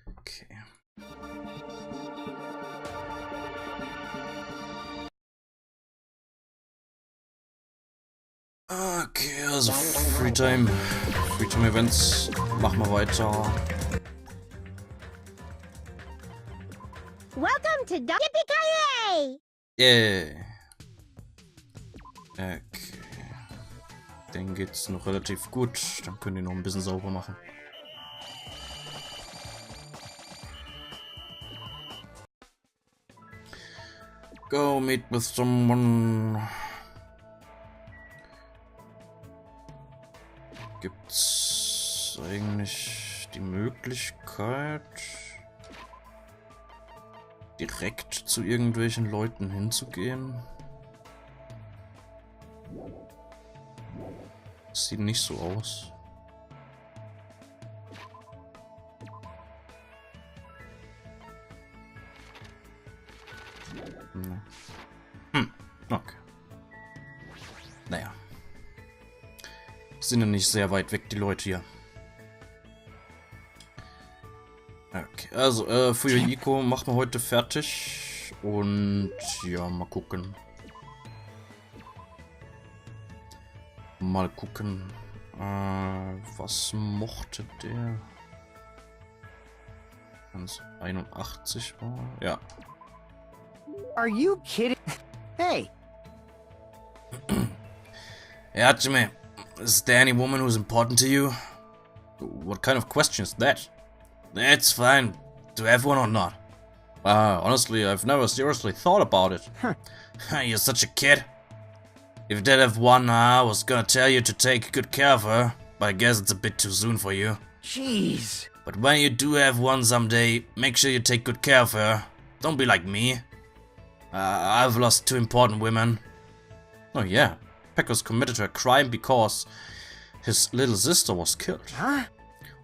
Okay. Okay, also Freetime Events, machen wir weiter. Welcome to Yippee-ki-yay! Yeah. Okay. Denen geht's noch relativ gut. Dann können die noch ein bisschen sauber machen. Go meet with someone. Gibt's eigentlich die Möglichkeit, direkt zu irgendwelchen Leuten hinzugehen? Das sieht nicht so aus. Okay. Naja. Sind ja nicht sehr weit weg, die Leute hier. Okay, also, Fuyuhiko machen wir heute fertig. Und ja, mal gucken. Was mochte der? 81 war. Ja. Are you kidding? Hey. Yeah, Jimmy. Is there any woman who's important to you? What kind of question is that? It's fine. To have one or not. Honestly, I've never seriously thought about it. You're such a kid. If you did have one, I was gonna tell you to take good care of her, but I guess it's a bit too soon for you. Jeez. But when you do have one someday, make sure you take good care of her. Don't be like me. I've lost 2 important women. Oh yeah, Pecos committed a crime because his little sister was killed. Huh?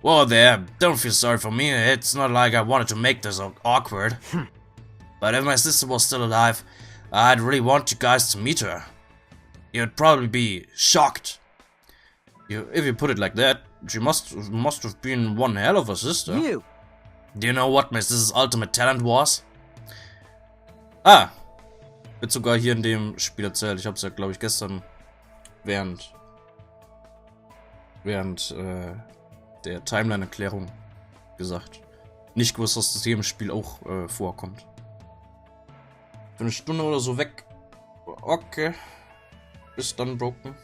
Well there, don't feel sorry for me, it's not like I wanted to make this awkward. But if my sister was still alive, I'd really want you guys to meet her. You'd probably be shocked. If you put it like that, she must have been one hell of a sister. You. Do you know what my sister's ultimate talent was? Ah, wird sogar hier in dem Spiel erzählt. Ich habe es ja, glaube ich, gestern während der Timeline-Erklärung gesagt. Nicht gewusst, dass das hier im Spiel auch vorkommt. Für eine Stunde oder so weg. Okay. Bis dann, Broken.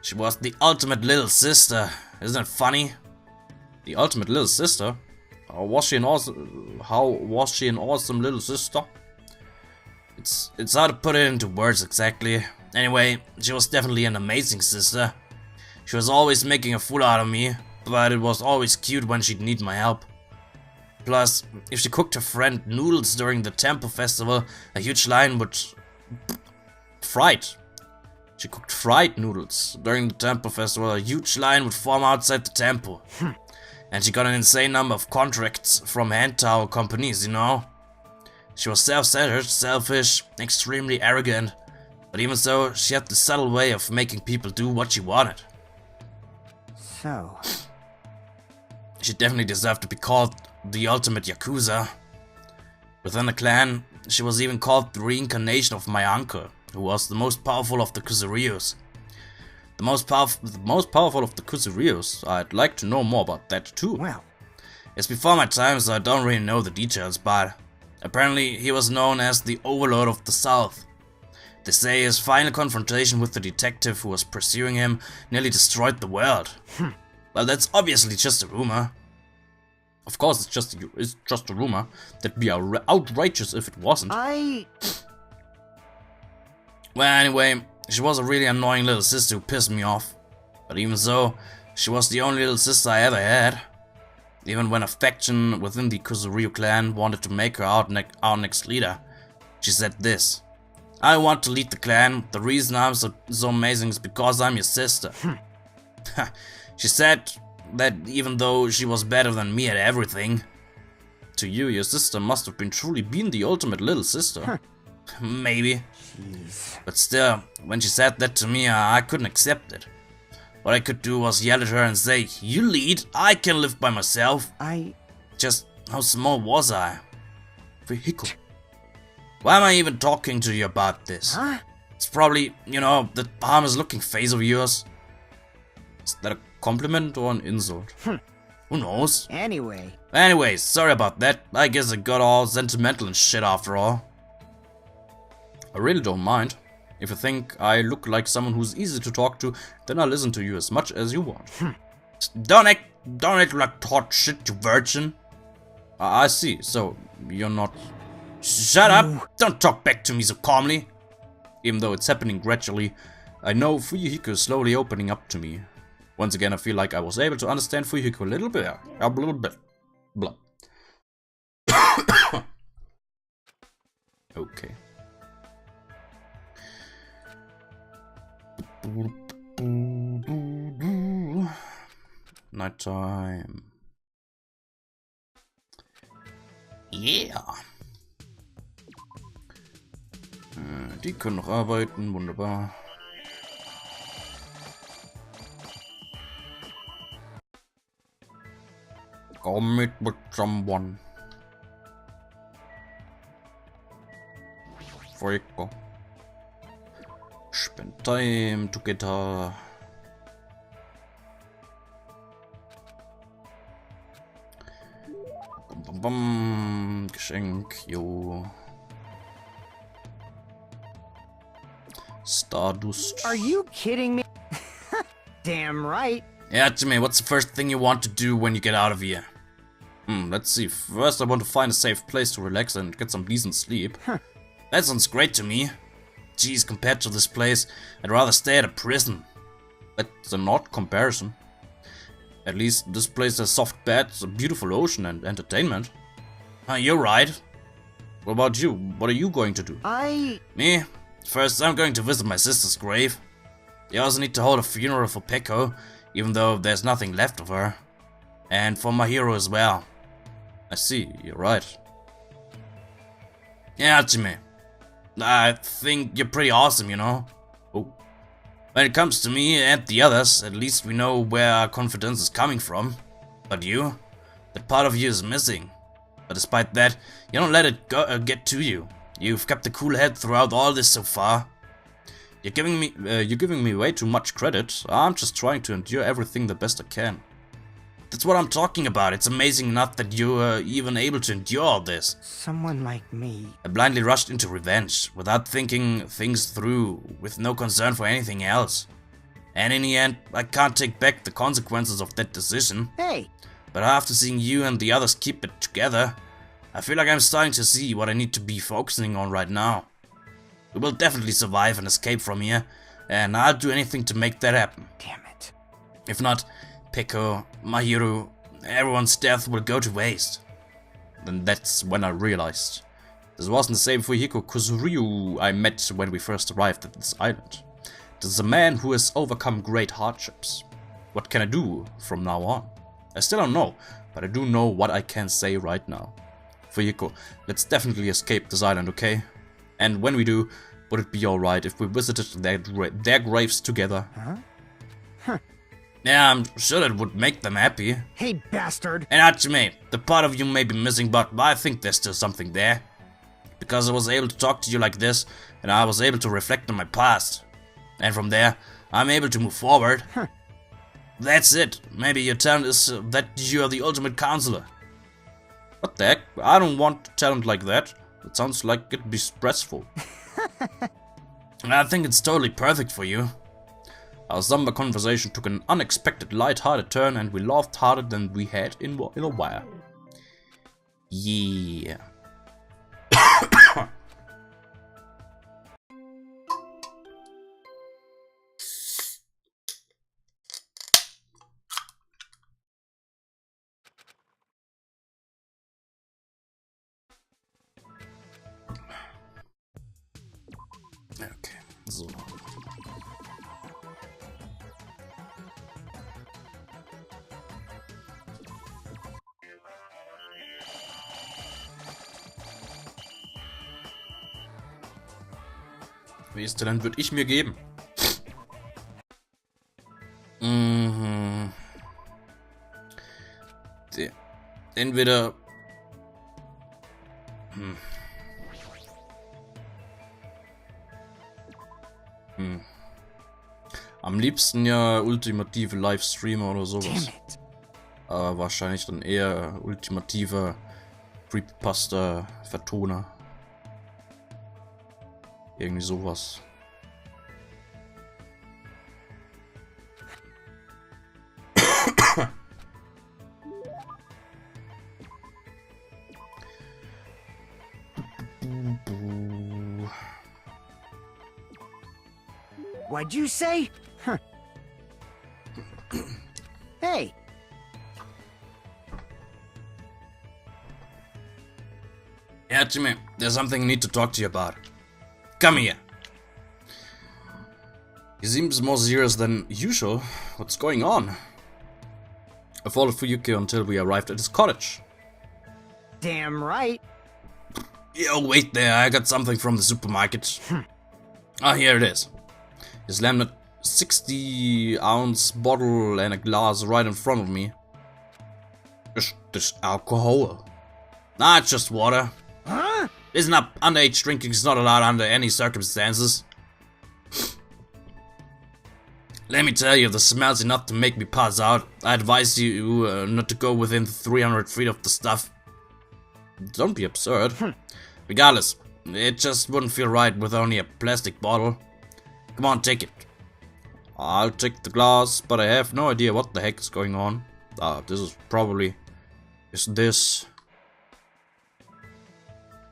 She was the ultimate little sister. Isn't it funny? The ultimate little sister? How was she an awesome little sister? It's hard to put it into words exactly. Anyway, she was definitely an amazing sister. She was always making a fool out of me, but it was always cute when she'd need my help. Plus, if she cooked her friend noodles during the temple festival, a huge line would... She cooked fried noodles during the temple festival, a huge line would form outside the temple. And she got an insane number of contracts from hand towel companies, you know? She was self-centered, selfish, extremely arrogant, but even so, she had the subtle way of making people do what she wanted. So. She definitely deserved to be called the ultimate Yakuza. Within the clan, she was even called the reincarnation of my uncle, who was the most powerful of the Kuzuryus. The most powerful of the Kuzuryus? I'd like to know more about that too. Well. It's before my time, so I don't really know the details, but apparently he was known as the Overlord of the South. They say his final confrontation with the detective who was pursuing him nearly destroyed the world. Well, that's obviously just a rumor. Of course, it's just a rumor. That'd be outrageous if it wasn't. Well, anyway, she was a really annoying little sister who pissed me off. But even so, she was the only little sister I ever had. Even when a faction within the Kuzuryu clan wanted to make her our next leader, she said this: I want to lead the clan. The reason I'm so amazing is because I'm your sister. She said that even though she was better than me at everything, to you, your sister must have truly been the ultimate little sister. Maybe. Jeez. But still, when she said that to me, I couldn't accept it. What I could do was yell at her and say, "You lead, I can live by myself." Just how small was I? Vehicle. Why am I even talking to you about this? Huh? It's probably, you know, that harmless looking face of yours. Is that a compliment or an insult? Who knows? Anyways, sorry about that. I guess I got all sentimental and shit after all. I really don't mind. If you think I look like someone who's easy to talk to, then I'll listen to you as much as you want. Don't act like hot shit, you virgin. I see, so you're not... Shut up! Don't talk back to me so calmly. Even though it's happening gradually, I know Fuyuhiko is slowly opening up to me. Once again, I feel like I was able to understand Fuyuhiko a little bit. Blah. Okay. Nighttime. Yeah. Die können noch arbeiten, wunderbar. Go meet with someone. Freako. Spend time together. Geschenk, yo. Stardust. Are you kidding me? Damn right. Yeah, Jimmy, what's the first thing you want to do when you get out of here? Let's see. First, I want to find a safe place to relax and get some decent sleep. That sounds great to me. Geez, compared to this place, I'd rather stay at a prison. That's an odd comparison. At least this place has soft beds, a beautiful ocean, and entertainment. You're right. What about you? What are you going to do? Me? First, I'm going to visit my sister's grave. They also need to hold a funeral for Peko, even though there's nothing left of her. And for my hero as well. I see, you're right. Yeah, Jimmy. I think you're pretty awesome, you know? Oh. When it comes to me and the others, at least we know where our confidence is coming from. But you? That part of you is missing. But despite that, you don't let it get to you. You've kept a cool head throughout all this so far. You're giving me way too much credit. I'm just trying to endure everything the best I can. That's what I'm talking about. It's amazing enough that you're even able to endure all this. Someone like me. I blindly rushed into revenge, without thinking things through, with no concern for anything else. And in the end, I can't take back the consequences of that decision. Hey! But after seeing you and the others keep it together, I feel like I'm starting to see what I need to be focusing on right now. We will definitely survive and escape from here, and I'll do anything to make that happen. Damn it. If not, Peko, my hero, everyone's death will go to waste. Then that's when I realized. This wasn't the same Fuyuhiko Kuzuryu I met when we first arrived at this island. This is a man who has overcome great hardships. What can I do from now on? I still don't know, but I do know what I can say right now. Fuyuhiko, let's definitely escape this island, okay? And when we do, would it be alright if we visited their graves together? Huh? Yeah, I'm sure that would make them happy. Hey, bastard! And Hachime, the part of you may be missing, but I think there's still something there. Because I was able to talk to you like this, and I was able to reflect on my past. And from there, I'm able to move forward. That's it. Maybe your talent is that you are the ultimate counselor. What the heck? I don't want talent like that. It sounds like it'd be stressful. I think it's totally perfect for you. Our somber conversation took an unexpected light-hearted turn, and we laughed harder than we had in a while. Yeah. Okay, so. Welches Talent würde ich mir geben? Entweder... Am liebsten ja ultimative Livestreamer oder sowas. Aber wahrscheinlich dann eher ultimativer Creepypasta-Vertoner. Irgendwie sowas. What'd you say? Huh. Hey. Yeah, Jimmy, there's something I need to talk to you about. Come here. He seems more serious than usual. What's going on? I followed Fuyuki until we arrived at his cottage. Damn right. Yo, wait there, I got something from the supermarket. Ah, here it is. He slammed a 60-ounce bottle and a glass right in front of me. This alcohol. Nah, it's just water. Huh? Listen up, underage drinking is not allowed under any circumstances. Let me tell you, the smell's enough to make me pass out. I advise you not to go within 300 feet of the stuff. Don't be absurd. Regardless, it just wouldn't feel right with only a plastic bottle. Come on, take it. I'll take the glass, but I have no idea what the heck is going on. This is probably... Is this...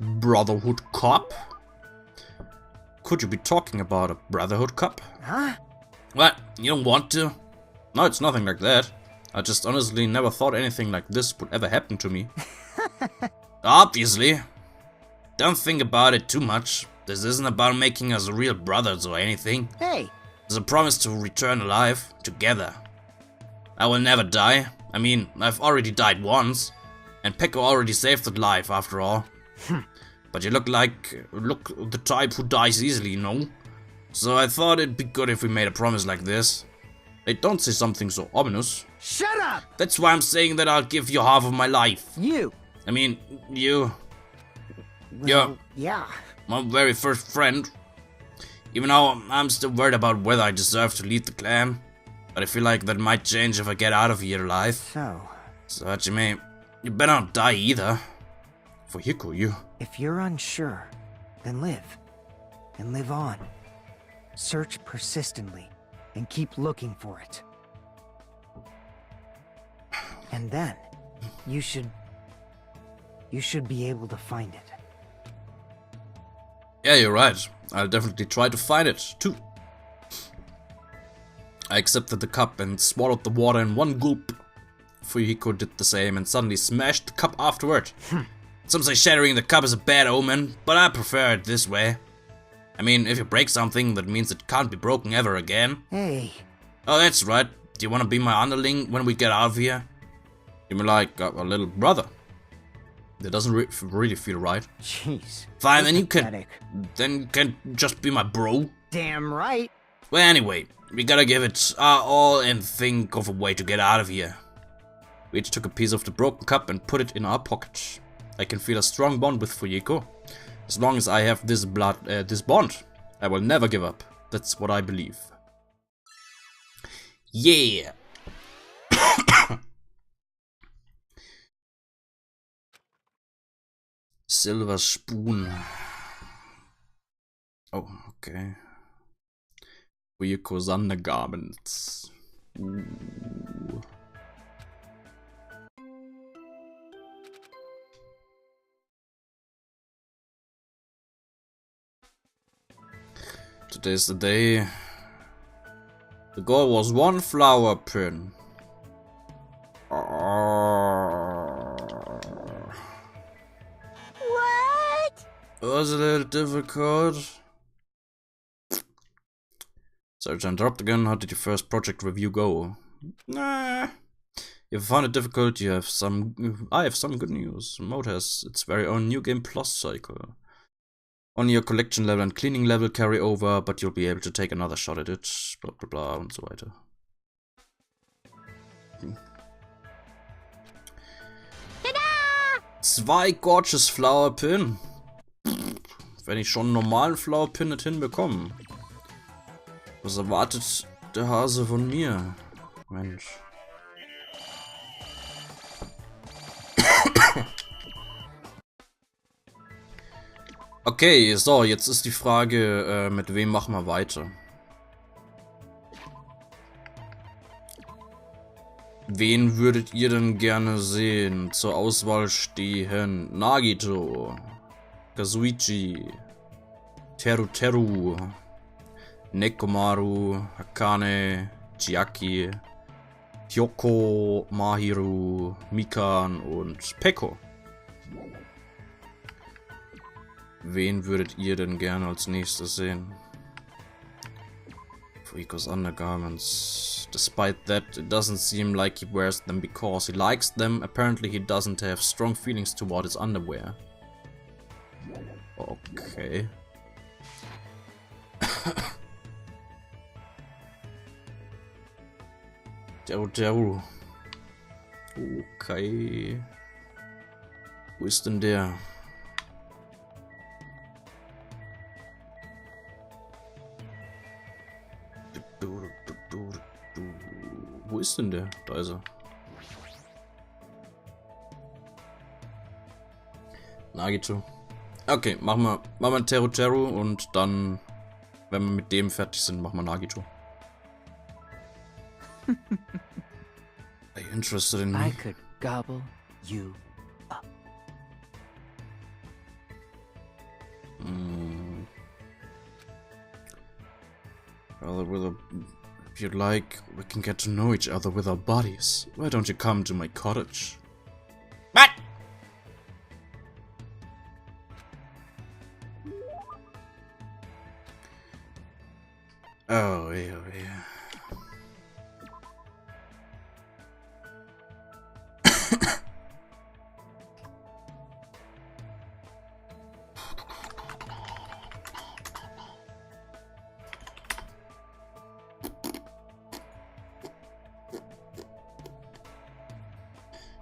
Brotherhood cup? Could you be talking about a Brotherhood cup? Huh? What? You don't want to? No, it's nothing like that. I just honestly never thought anything like this would ever happen to me. Obviously. Don't think about it too much. This isn't about making us real brothers or anything. Hey. It's a promise to return alive, together. I will never die. I mean, I've already died once. And Pekko already saved that life, after all. But you look the type who dies easily, you know? So I thought it'd be good if we made a promise like this. Hey, don't say something so ominous. Shut up! That's why I'm saying that I'll give you half of my life. You. I mean, you. Well, yeah. My very first friend. Even though I'm still worried about whether I deserve to lead the clan. But I feel like that might change if I get out of here alive. So Hajime, you better not die either. For Hiko, you. If you're unsure, then live. And live on. Search persistently, and keep looking for it. And then, you should be able to find it. Yeah, you're right. I'll definitely try to find it, too. I accepted the cup and swallowed the water in one gulp. Fuyuhiko did the same and suddenly smashed the cup afterward. Some say shattering the cup is a bad omen, but I prefer it this way. I mean, if you break something, that means it can't be broken ever again. Hey. Oh, that's right. Do you want to be my underling when we get out of here? You mean like a little brother? That doesn't really feel right. Jeez. Fine, then you can just be my bro. Damn right. Well, anyway, we gotta give it our all and think of a way to get out of here. We each took a piece of the broken cup and put it in our pocket. I can feel a strong bond with Fuyuhiko. As long as I have this bond, I will never give up. That's what I believe. Yeah. Silver spoon. Oh, okay. Fuyuhiko's undergarments. Ooh. Today's the day. The goal was one flower pin. What? It was a little difficult. Sorry to interrupt again. How did your first project review go? Nah. If you found it difficult, I have some good news. Mode has its very own New Game Plus cycle. Only your collection level and cleaning level carry over, but you'll be able to take another shot at it, blah blah blah, and so weiter. 2 Gorgeous Flower Pin. Wenn ich schon einen normalen Flower Pin nicht hinbekomme. Was erwartet der Hase von mir? Mensch. Okay, so, jetzt ist die Frage, mit wem machen wir weiter? Wen würdet ihr denn gerne sehen? Zur Auswahl stehen Nagito, Kazuichi, Teru, Nekomaru, Akane, Chiaki, Hyoko, Mahiru, Mikan und Peko. Wen würdet ihr denn gerne als nächstes sehen? Fuiko's undergarments. Despite that, it doesn't seem like he wears them because he likes them. Apparently he doesn't have strong feelings toward his underwear. Okay. Teru. Okay. Wo ist denn der? Wo ist denn der? Da ist er. Nagito. Okay, machen wir Teru und dann, wenn wir mit dem fertig sind, machen wir Nagito. Are you interested in me? I could gobble you up. Well, if you'd like, we can get to know each other with our bodies. Why don't you come to my cottage? What? Oh, yeah.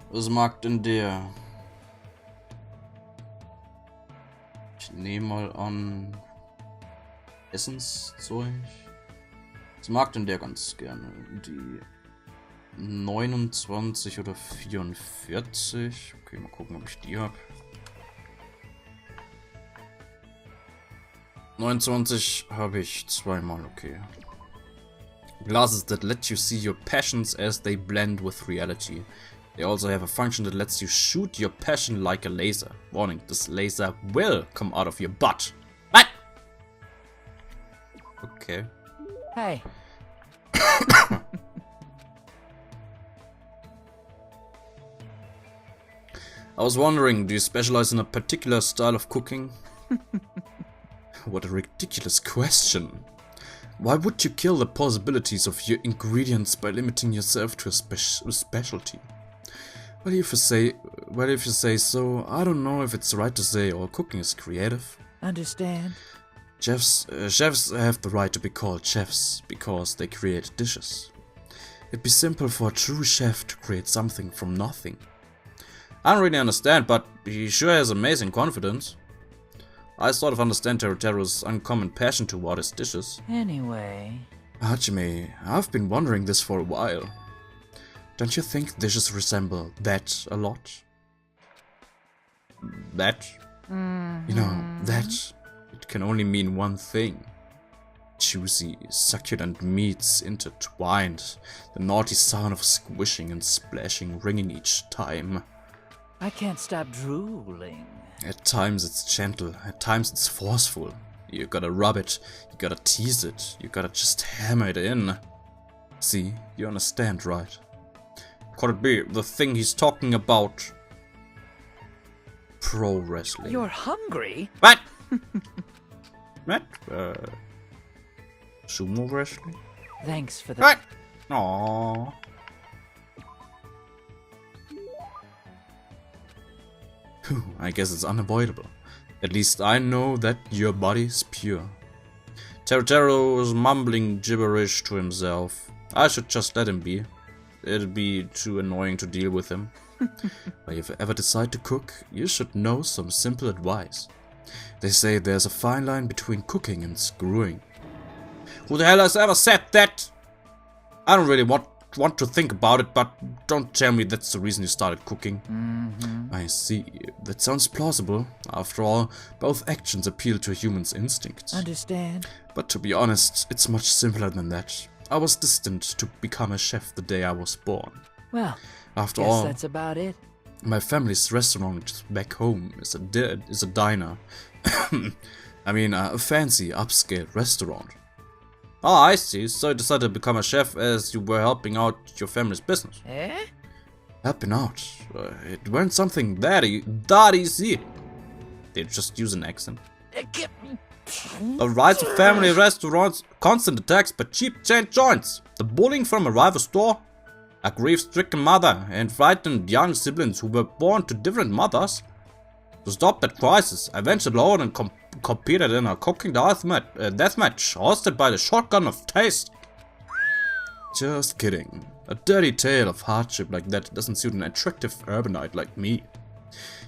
Was mag denn der? Ich nehme mal an Essenszeug. Was mag denn der ganz gerne? Die 29 oder 44? Okay, mal gucken, ob ich die habe. 29 habe ich zweimal, okay. Glasses that let you see your passions as they blend with reality. They also have a function that lets you shoot your passion like a laser. Warning, this laser will come out of your butt. What? Okay. Hey. I was wondering, do you specialize in a particular style of cooking? What a ridiculous question. Why would you kill the possibilities of your ingredients by limiting yourself to a specialty? Well, if you say so, I don't know if it's right to say all cooking is creative. Understand? Chefs have the right to be called chefs because they create dishes. It'd be simple for a true chef to create something from nothing. I don't really understand, but he sure has amazing confidence. I sort of understand Teru's uncommon passion toward his dishes. Anyway... Hajime, I've been wondering this for a while. Don't you think dishes resemble that a lot? That? You know, that. It can only mean one thing. Juicy, succulent meats intertwined. The naughty sound of squishing and splashing ringing each time. I can't stop drooling. At times it's gentle, at times it's forceful. You gotta rub it, you gotta tease it, you gotta just hammer it in. See, you understand, right? Could it be the thing he's talking about? Pro wrestling. You're hungry? What? What? Sumo wrestling? Thanks for the... What? Aww. I guess it's unavoidable. At least I know that your body's pure. Teru was mumbling gibberish to himself. I should just let him be. it'd be too annoying to deal with him. But if you ever decide to cook, you should know some simple advice. They say there's a fine line between cooking and screwing. Who the hell has ever said that? I don't really want to think about it, but don't tell me that's the reason you started cooking. I see. That sounds plausible. After all, both actions appeal to a human's instincts. Understand? But to be honest, it's much simpler than that. I was destined to become a chef the day I was born. Well, after guess all, that's about it. my family's restaurant back home is a diner. I mean, a fancy, upscale restaurant. Oh, I see. So you decided to become a chef as you were helping out your family's business. Eh? Helping out? It weren't something that easy. They just use an accent. The rise of family restaurants, constant attacks by cheap chain joints, the bullying from a rival store, a grief-stricken mother, and frightened young siblings who were born to different mothers. To stop that crisis, I ventured alone and competed in a cooking deathmatch hosted by the Shotgun of Taste. Just kidding. A dirty tale of hardship like that doesn't suit an attractive urbanite like me.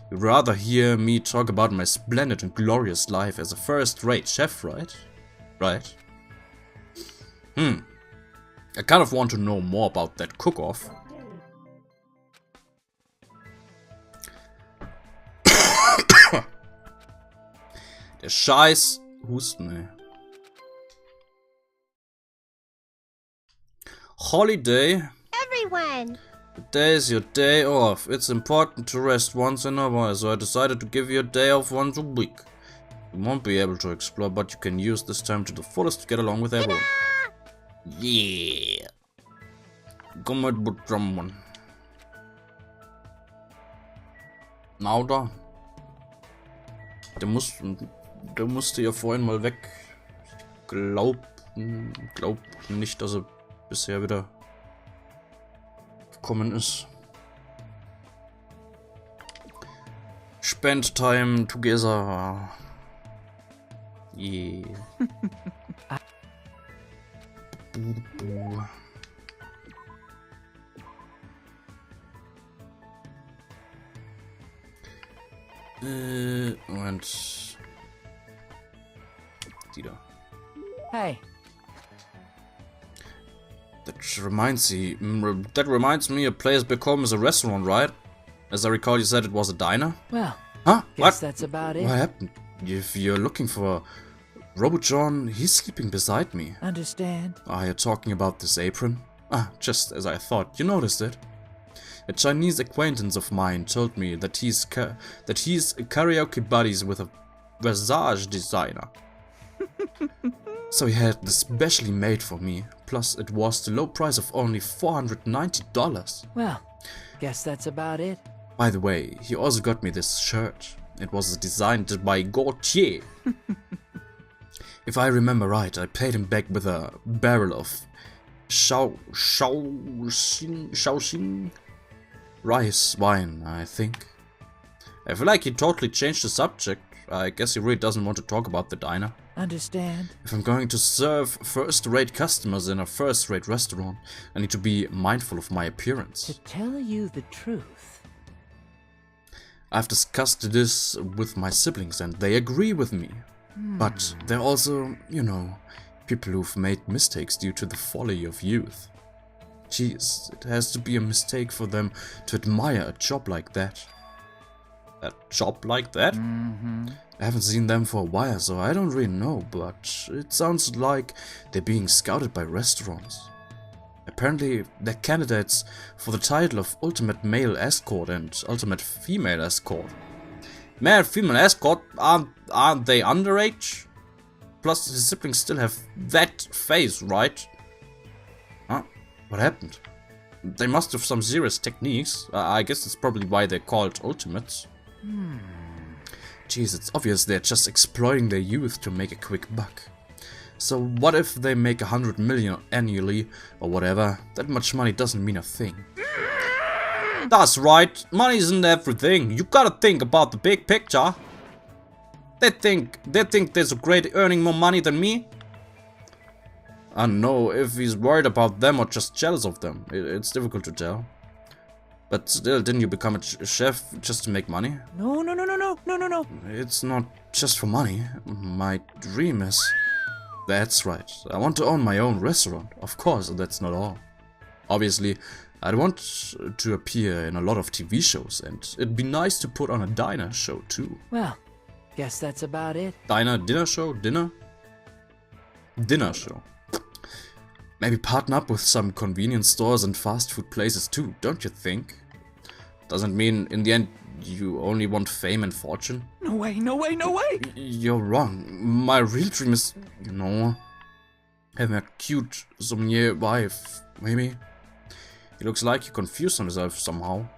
You'd rather hear me talk about my splendid and glorious life as a first-rate chef, right? Right? I kind of want to know more about that cook-off. Der Scheiß Husten, ey. Holiday. Everyone. Today is your day off. It's important to rest once in a while, so I decided to give you a day off once a week. You won't be able to explore, but you can use this time to the fullest to get along with everyone. Yeah. Kom met Butramman. Na, da. Der musste ja vorhin mal weg. Glaub nicht, dass er bisher wieder gekommen ist. Spend time together. Yeah. Moment. Die da. Hey. That reminds me, a place back home is a restaurant, right? As I recall, you said it was a diner? Well, huh? Guess that's about it. What happened? If you're looking for Robojohn, he's sleeping beside me. Understand? Are you talking about this apron? Ah, just as I thought. You noticed it? A Chinese acquaintance of mine told me that he's karaoke buddies with a visage designer. So he had this specially made for me. Plus, it was the low price of only $490. Well, guess that's about it. By the way, he also got me this shirt. It was designed by Gautier. If I remember right, I paid him back with a barrel of Shaoxing rice wine, I think. I feel like he totally changed the subject. I guess he really doesn't want to talk about the diner. Understand? If I'm going to serve first-rate customers in a first-rate restaurant, I need to be mindful of my appearance. To tell you the truth. I've discussed this with my siblings and they agree with me. But they're also, you know, people who've made mistakes due to the folly of youth. Jeez, it has to be a mistake for them to admire a job like that. A job like that? I haven't seen them for a while, so I don't really know, but it sounds like they're being scouted by restaurants. Apparently, they're candidates for the title of Ultimate Male Escort and Ultimate Female Escort. Male female escort, aren't they underage? Plus, his siblings still have that face, right? Huh? What happened? They must have some serious techniques. I guess that's probably why they're called ultimates. Jeez, it's obvious they're just exploiting their youth to make a quick buck. So what if they make 100 million annually, or whatever? That much money doesn't mean a thing. That's right, money isn't everything. You gotta think about the big picture. They think there's a great earning more money than me. I don't know if he's worried about them or just jealous of them. It's difficult to tell. But still, didn't you become a chef just to make money? No. It's not just for money. My dream is... That's right. I want to own my own restaurant. Of course, that's not all. Obviously, I'd want to appear in a lot of TV shows, and it'd be nice to put on a diner show too. Well, guess that's about it. Diner, dinner show, dinner? Dinner show. Maybe partner up with some convenience stores and fast food places too, don't you think? Doesn't mean in the end you only want fame and fortune? No way! You're wrong. My real dream is, you know, having a cute sommelier wife, maybe. He looks like he confused himself somehow.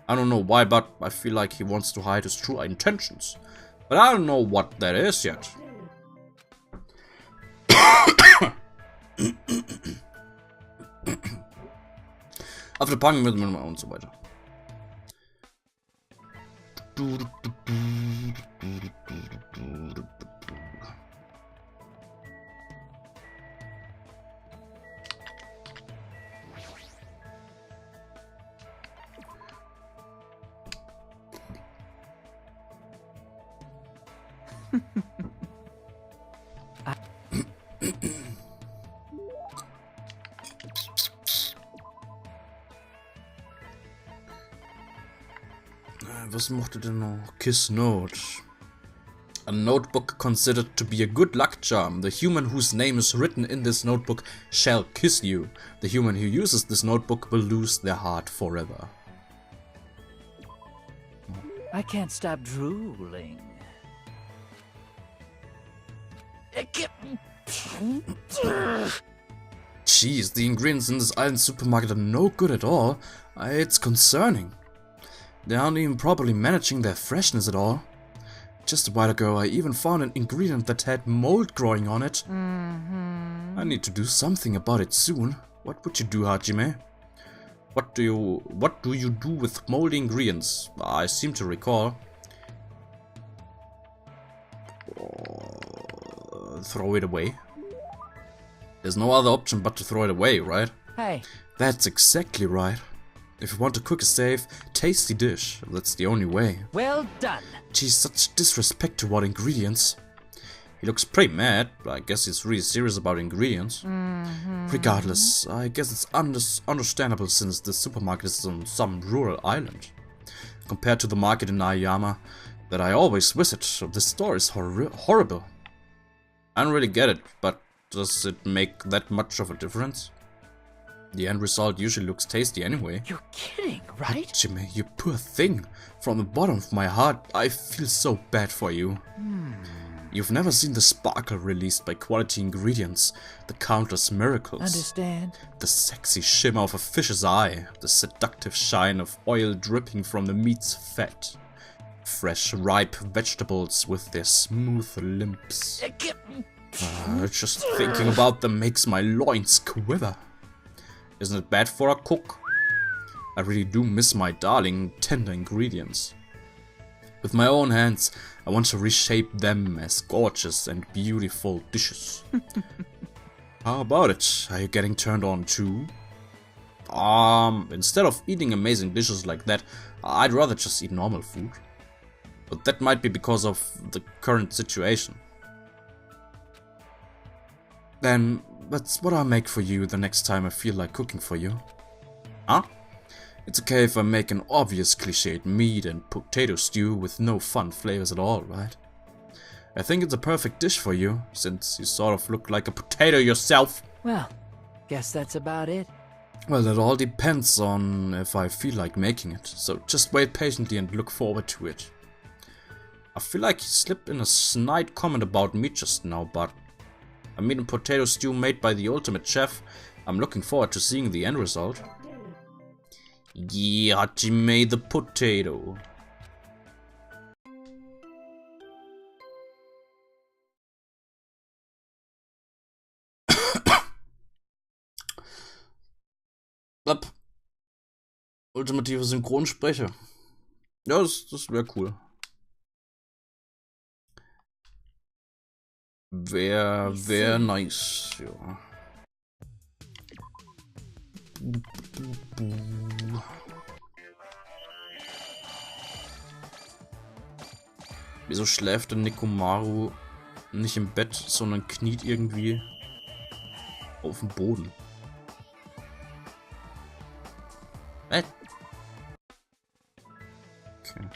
I don't know why, but I feel like he wants to hide his true intentions. But I don't know what that is yet. After punken mit mir und so weiter. Was mochte denn noch? Kiss Note. A notebook considered to be a good luck charm. The human whose name is written in this notebook shall kiss you. The human who uses this notebook will lose their heart forever. I can't stop drooling. Jeez, the ingredients in this island supermarket are no good at all. It's concerning. They aren't even properly managing their freshness at all. Just a while ago, I even found an ingredient that had mold growing on it. I need to do something about it soon. What would you do, Hajime? What do you do with moldy ingredients? I seem to recall. Throw it away. There's no other option but to throw it away, right? Hey. That's exactly right. If you want to cook a safe, tasty dish, that's the only way. Well done. Geez, such disrespect toward ingredients. He looks pretty mad, but I guess he's really serious about ingredients. Regardless, I guess it's understandable since the supermarket is on some rural island. Compared to the market in Aoyama that I always visit, this store is horrible. I don't really get it, but does it make that much of a difference? The end result usually looks tasty anyway. You're kidding, right? Jimmy, you poor thing. From the bottom of my heart, I feel so bad for you. You've never seen the sparkle released by quality ingredients, the countless miracles. Understand? The sexy shimmer of a fish's eye, the seductive shine of oil dripping from the meat's fat. Fresh, ripe vegetables with their smooth limbs. Just thinking about them makes my loins quiver. Isn't it bad for a cook? I really do miss my darling, tender ingredients. With my own hands, I want to reshape them as gorgeous and beautiful dishes. How about it? Are you getting turned on too? Instead of eating amazing dishes like that, I'd rather just eat normal food. But that might be because of the current situation. Then that's what I'll make for you the next time I feel like cooking for you. Huh? It's okay if I make an obvious cliched meat and potato stew with no fun flavors at all, right? I think it's a perfect dish for you, since you sort of look like a potato yourself. Well, guess that's about it. Well, that all depends on if I feel like making it, so just wait patiently and look forward to it. I feel like he slipped in a snide comment about me just now, but I mean a potato stew made by the ultimate chef. I'm looking forward to seeing the end result. Yeah, Hajime the potato. Ultimative Synchronsprecher. Ja, das wäre cool. Wäre nice, ja. Wieso schläft denn Nekomaru nicht im Bett, sondern kniet irgendwie auf dem Boden? Okay. Okay.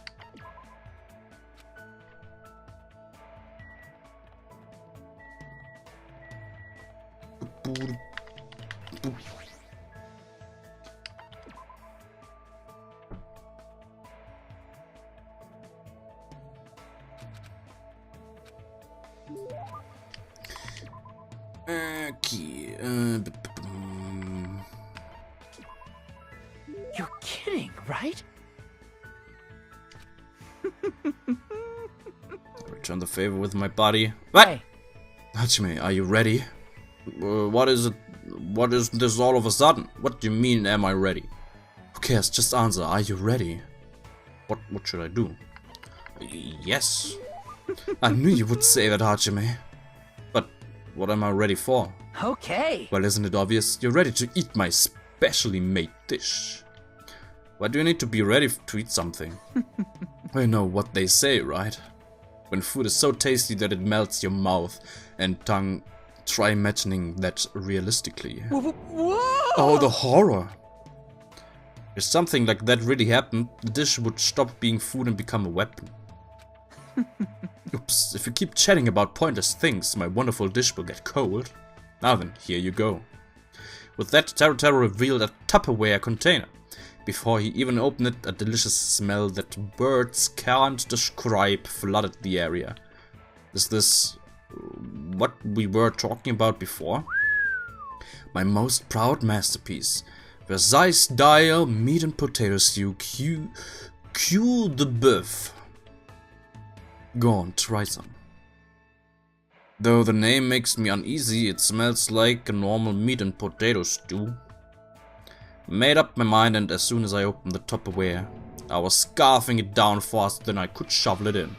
You're kidding, right? Return the favor with my body. What? Hey, Hachime, are you ready? What is it? What is this all of a sudden? What do you mean, am I ready? Who cares? Just answer. Are you ready? What should I do? Yes. I knew you would say that, Hachime. But what am I ready for? okay. Well, isn't it obvious? You're ready to eat my specially made dish. Why do you need to be ready to eat something? Well, you know what they say, right? When food is so tasty that it melts your mouth and tongue, try imagining that realistically. Whoa! Oh, the horror! If something like that really happened, the dish would stop being food and become a weapon. Oops, if you keep chatting about pointless things, my wonderful dish will get cold. Now then, here you go. With that, Taro revealed a Tupperware container. Before he even opened it, a delicious smell that words can't describe flooded the area. Is this what we were talking about before? My most proud masterpiece. Versailles-style meat and potato stew, cul de boeuf. Go on, try some. Though the name makes me uneasy, it smells like a normal meat and potato stew. Made up my mind, and as soon as I opened the Tupperware, I was scarfing it down faster than I could shovel it in.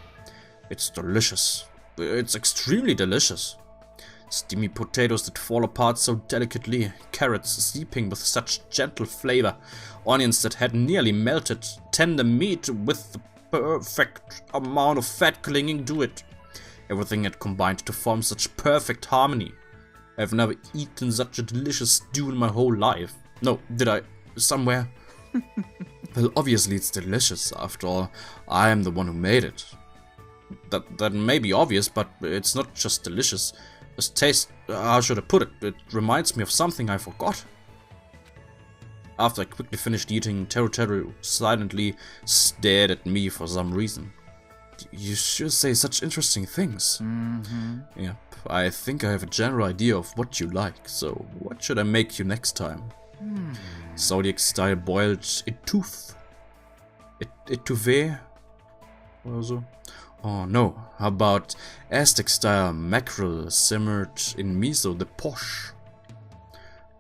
It's delicious. It's extremely delicious. Steamy potatoes that fall apart so delicately, carrots seeping with such gentle flavor, onions that had nearly melted, tender meat with the perfect amount of fat clinging to it. Everything had combined to form such perfect harmony. I've never eaten such a delicious stew in my whole life. No, did I? Somewhere? Well, obviously it's delicious. After all, I am the one who made it. That may be obvious, but it's not just delicious. This taste, how should I put it? It reminds me of something I forgot. After I quickly finished eating, Teru silently stared at me for some reason. You sure say such interesting things. Yep, I think I have a general idea of what you like, so what should I make you next time? Zodiac-style boiled étouffe? Étouffée? Or so? Oh no, how about Aztec-style mackerel simmered in miso de poche?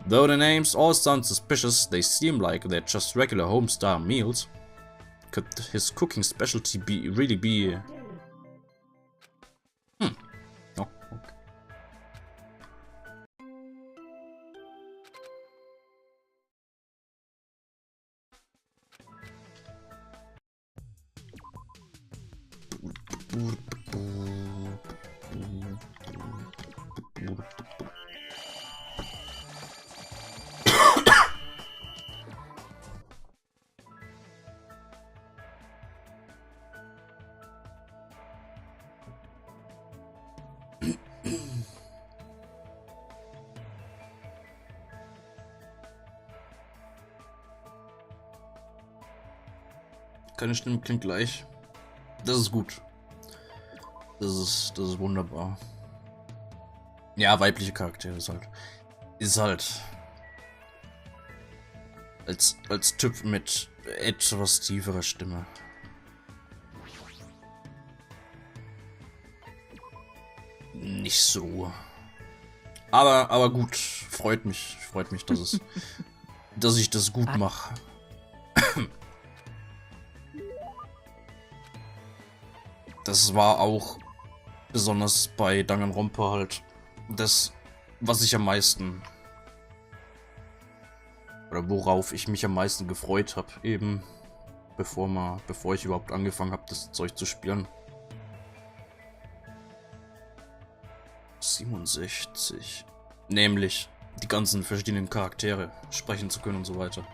Though the names all sound suspicious, they seem like they're just regular home-style meals. Could his cooking specialty really be... Oh, okay. Keine Stimme klingt gleich. Das ist gut. Das ist wunderbar. Ja, weibliche Charaktere ist halt als Typ mit etwas tieferer Stimme. Nicht so. Aber gut, freut mich, dass ich das gut mache. Das war auch besonders bei Danganronpa halt das, was ich am meisten Oder worauf ich mich am meisten gefreut habe, eben bevor ich überhaupt angefangen habe, das Zeug zu spielen. 67. Nämlich die ganzen verschiedenen Charaktere sprechen zu können und so weiter.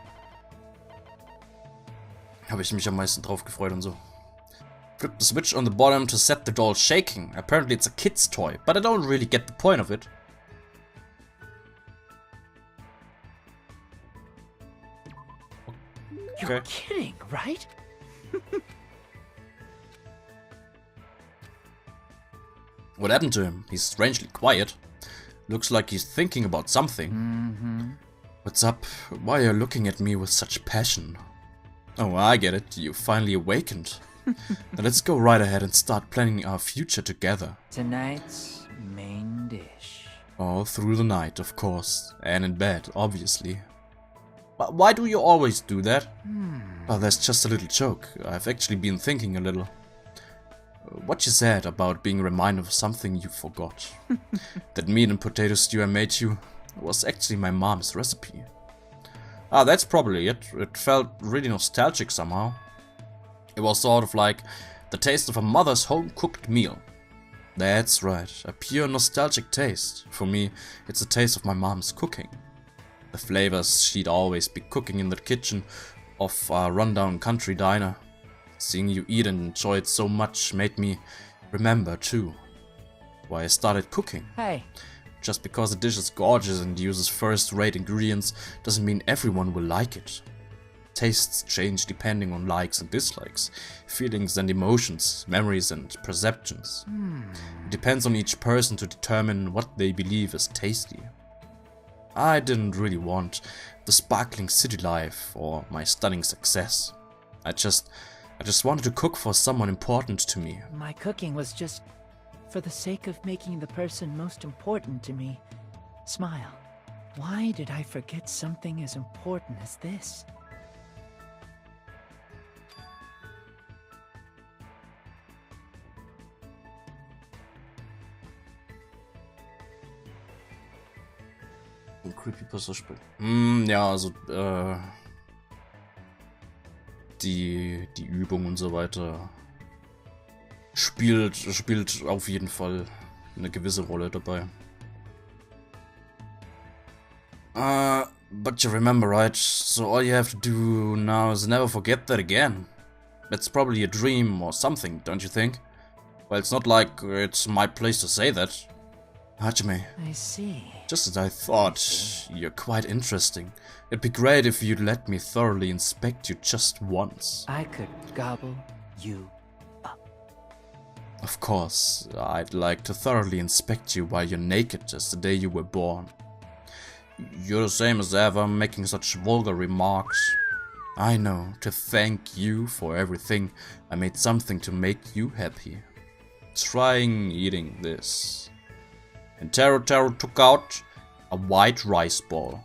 Habe ich mich am meisten drauf gefreut und so. Flip the switch on the bottom to set the doll shaking. Apparently it's a kid's toy, but I don't really get the point of it. You're kidding, right? What happened to him? He's strangely quiet. Looks like he's thinking about something. What's up? Why are you looking at me with such passion? Oh, I get it. You finally awakened. Now let's go right ahead and start planning our future together. Tonight's main dish. All through the night, of course. And in bed, obviously. But why do you always do that? Oh, that's just a little joke. I've actually been thinking a little. What you said about being reminded of something you forgot. That meat and potato stew I made you was actually my mom's recipe. Ah, that's probably it. It felt really nostalgic somehow. It was sort of like the taste of a mother's home-cooked meal. That's right, a pure nostalgic taste. For me, it's a taste of my mom's cooking. The flavors she'd always be cooking in the kitchen of a rundown country diner. Seeing you eat and enjoy it so much made me remember too why I started cooking. Hey. Just because a dish is gorgeous and uses first-rate ingredients doesn't mean everyone will like it. Tastes change depending on likes and dislikes, feelings and emotions, memories and perceptions. It depends on each person to determine what they believe is tasty. I didn't really want the sparkling city life or my stunning success. I just wanted to cook for someone important to me. My cooking was just for the sake of making the person most important to me smile. Why did I forget something as important as this? Ein Creepypasta-Spiel. Ja, also, die Übung und so weiter spielt auf jeden Fall eine gewisse Rolle dabei. But you remember, right? So all you have to do now is never forget that again. That's probably a dream or something, don't you think? Well, it's not like it's my place to say that. Hajime. I see. Just as I thought, you're quite interesting. It'd be great if you'd let me thoroughly inspect you just once. I could gobble you up. Of course, I'd like to thoroughly inspect you while you're naked as the day you were born. You're the same as ever, making such vulgar remarks. I know, to thank you for everything, I made something to make you happy. Trying eating this. And Taro took out a white rice ball.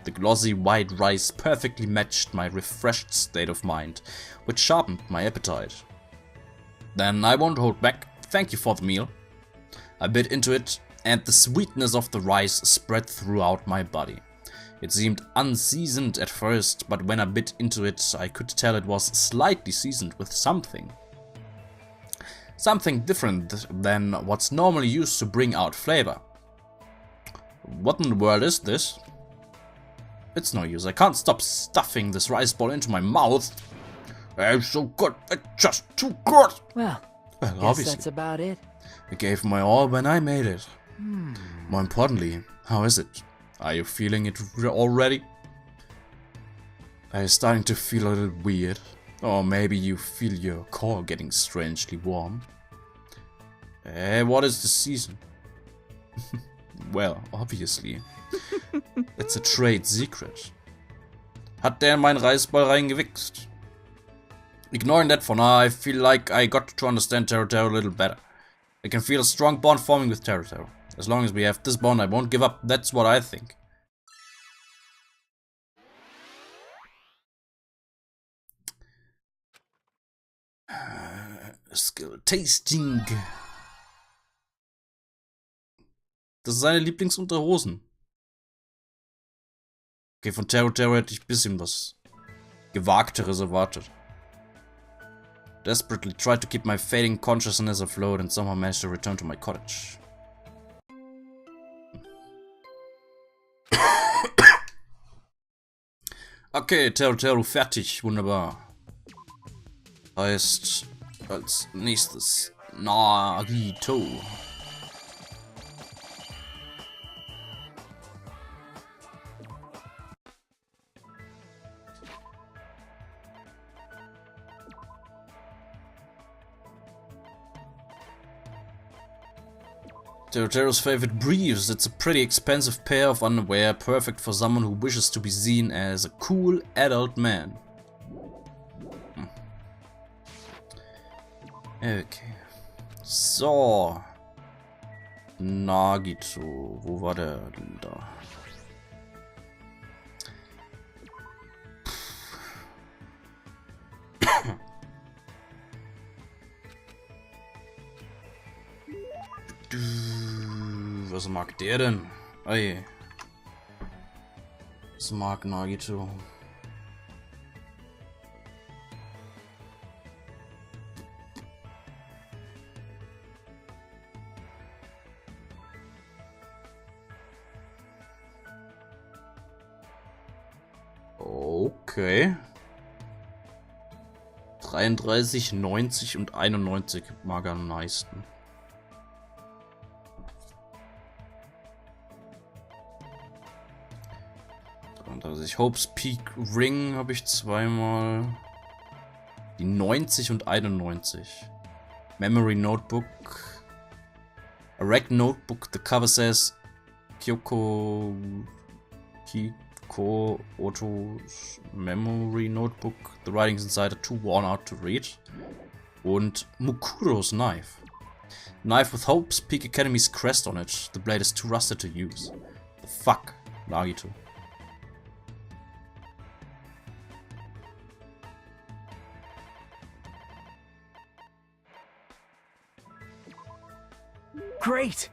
The glossy white rice perfectly matched my refreshed state of mind, which sharpened my appetite. Then I won't hold back. Thank you for the meal. I bit into it, and the sweetness of the rice spread throughout my body. It seemed unseasoned at first, but when I bit into it, I could tell it was slightly seasoned with something. Something different than what's normally used to bring out flavor. What in the world is this? It's no use, I can't stop stuffing this rice ball into my mouth. It's so good, it's just too good. Well, guess obviously. that's about it. I gave my all when I made it. More importantly, how is it? Are you feeling it already? Are you starting to feel a little weird? Or maybe you feel your core getting strangely warm? What is the season? Well, obviously. It's a trade secret. Hat der in meinen Reisball reingewichst? Ignoring that for now, I feel like I got to understand Taro a little better. I can feel a strong bond forming with Taro. As long as we have this bond, I won't give up. That's what I think. Skill Tasting. Das sind seine Lieblingsunterhosen. Okay, von Tero hätte ich ein bisschen was Gewagteres erwartet. Desperately tried to keep my fading consciousness afloat and somehow managed to return to my cottage. Okay, Tero fertig, wunderbar. Heißt als nächstes Nagito. Tero's favorite briefs. It's a pretty expensive pair of underwear, perfect for someone who wishes to be seen as a cool adult man. Okay. So. Nagito. Wo war der denn da? Was mag der denn? Ey. Was mag Nagito? Okay. 33, 90 und 91 mag er am meisten. Also Hope's Peak Ring habe ich zweimal. Die 90 und 91. Memory Notebook. A Rec Notebook. The cover says Kiko Oto's Memory Notebook. The writings inside are too worn out to read. Und Mukuro's Knife. Knife with Hope's Peak Academy's crest on it. The blade is too rusted to use. The fuck, Nagito. Great!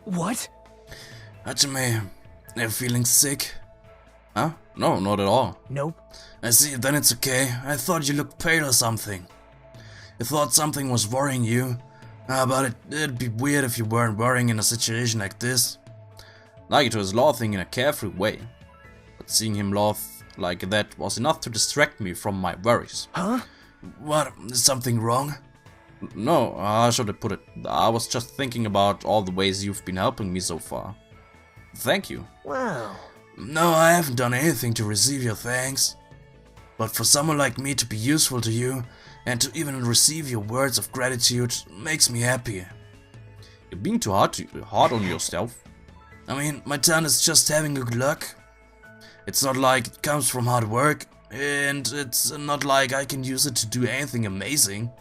What? Hajime, are you feeling sick? Huh? No, not at all. Nope. I see, then it's okay. I thought you looked pale or something. You thought something was worrying you. But it'd be weird if you weren't worrying in a situation like this. Nagito is laughing in a carefree way. But seeing him laugh like that was enough to distract me from my worries. Huh? What? Is something wrong? No, how should I put it? I was just thinking about all the ways you've been helping me so far. Thank you. Wow. No, I haven't done anything to receive your thanks. But for someone like me to be useful to you, and to even receive your words of gratitude, makes me happy. You're being too hard on yourself. I mean, my talent is just having good luck. It's not like it comes from hard work, and it's not like I can use it to do anything amazing.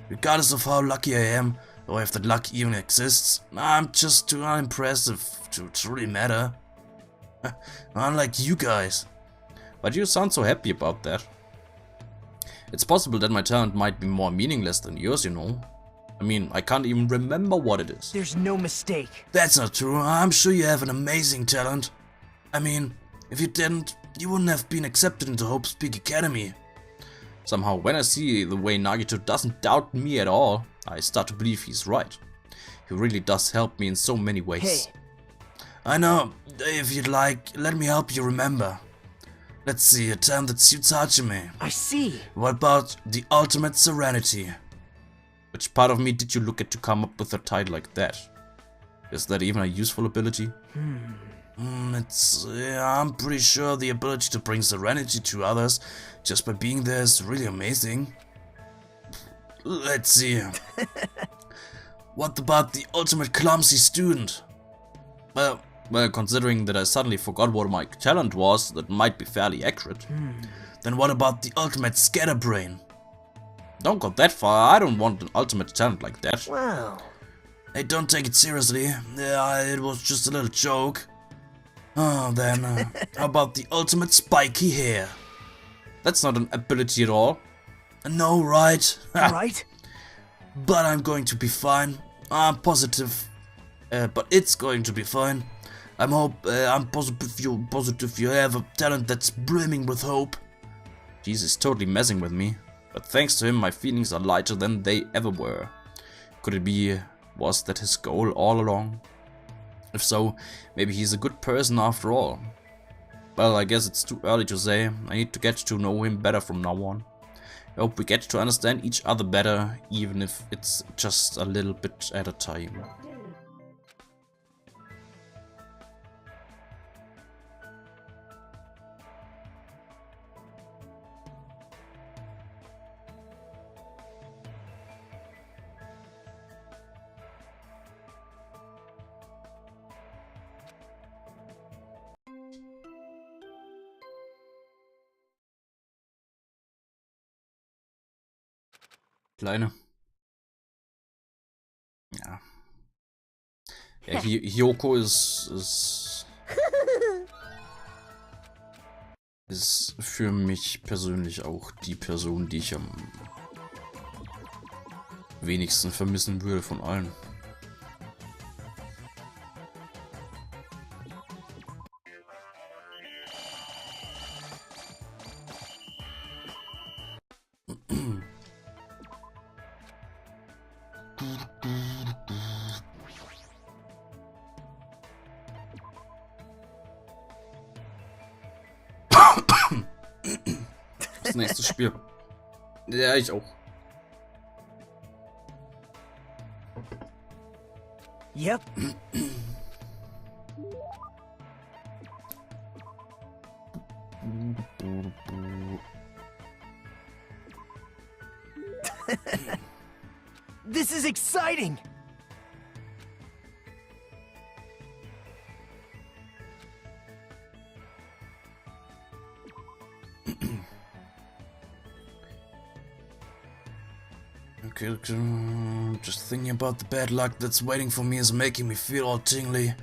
Regardless of how lucky I am, or if that luck even exists, I'm just too unimpressive to truly matter. Unlike you guys. But you sound so happy about that. It's possible that my talent might be more meaningless than yours, you know. I mean, I can't even remember what it is. There's no mistake. That's not true. I'm sure you have an amazing talent. I mean, if you didn't, you wouldn't have been accepted into Hope's Peak Academy. Somehow, when I see the way Nagito doesn't doubt me at all, I start to believe he's right. He really does help me in so many ways. Hey. I know. If you'd like, let me help you remember. Let's see, a term that suits Hajime. I see. What about the ultimate serenity? Which part of me did you look at to come up with a title like that? Is that even a useful ability? I'm pretty sure the ability to bring serenity to others just by being there is really amazing. Let's see. What about the ultimate clumsy student? Well, considering that I suddenly forgot what my talent was, that might be fairly accurate. Then what about the ultimate scatterbrain? Don't go that far, I don't want an ultimate talent like that. Wow. Hey, don't take it seriously. It was just a little joke. Oh, then, how about the ultimate spiky hair? That's not an ability at all. No, right? Right? But I'm going to be fine. I'm positive, but it's going to be fine. I'm positive you have a talent that's brimming with hope. Jesus is totally messing with me, but thanks to him my feelings are lighter than they ever were. Could it be, was that his goal all along? If so, maybe he's a good person after all. Well, I guess it's too early to say. I need to get to know him better from now on. I hope we get to understand each other better, even if it's just a little bit at a time. Kleine. Ja. Ja, Hyoko ist für mich persönlich auch die Person, die ich am wenigsten vermissen würde von allen. Das nächste Spiel. Ja, ich auch. Yep. This is exciting! Okay, just thinking about the bad luck that's waiting for me is making me feel all tingly.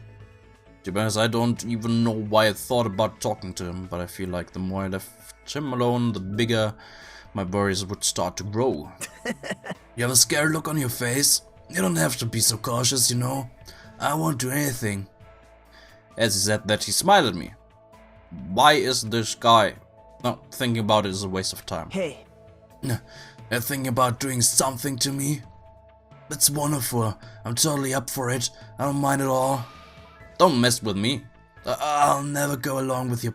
To be honest, I don't even know why I thought about talking to him, but I feel like the more I left him alone, the bigger my worries would start to grow. You have a scared look on your face? You don't have to be so cautious, you know. I won't do anything. As he said that, he smiled at me. Why is this guy... No, thinking about it is a waste of time. Hey. They're thinking about doing something to me? That's wonderful. I'm totally up for it. I don't mind at all. Don't mess with me. I'll never go along with your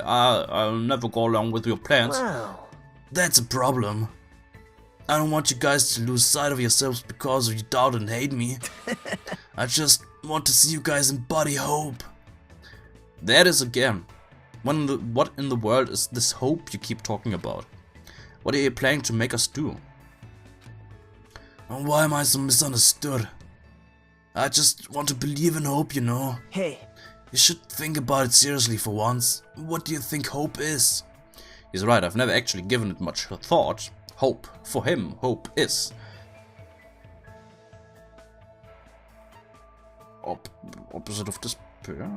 I'll never go along with your plans. Wow. That's a problem. I don't want you guys to lose sight of yourselves because you doubt and hate me. I just want to see you guys embody hope. That is again. What in the world is this hope you keep talking about? What are you planning to make us do? And why am I so misunderstood? I just want to believe in hope, you know. Hey. You should think about it seriously for once. What do you think hope is? He's right, I've never actually given it much thought. Hope. For him, hope is. Opposite of despair?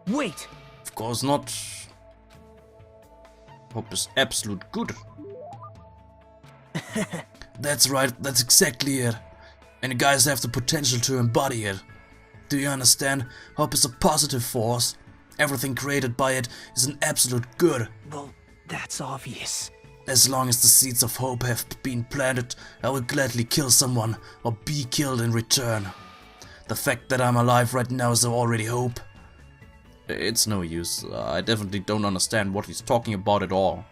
Wait! Of course not. Hope is absolute good. That's right, that's exactly it. And you guys have the potential to embody it. Do you understand? Hope is a positive force. Everything created by it is an absolute good. Well, that's obvious. As long as the seeds of hope have been planted, I will gladly kill someone or be killed in return. The fact that I'm alive right now is already hope. It's no use. I definitely don't understand what he's talking about at all.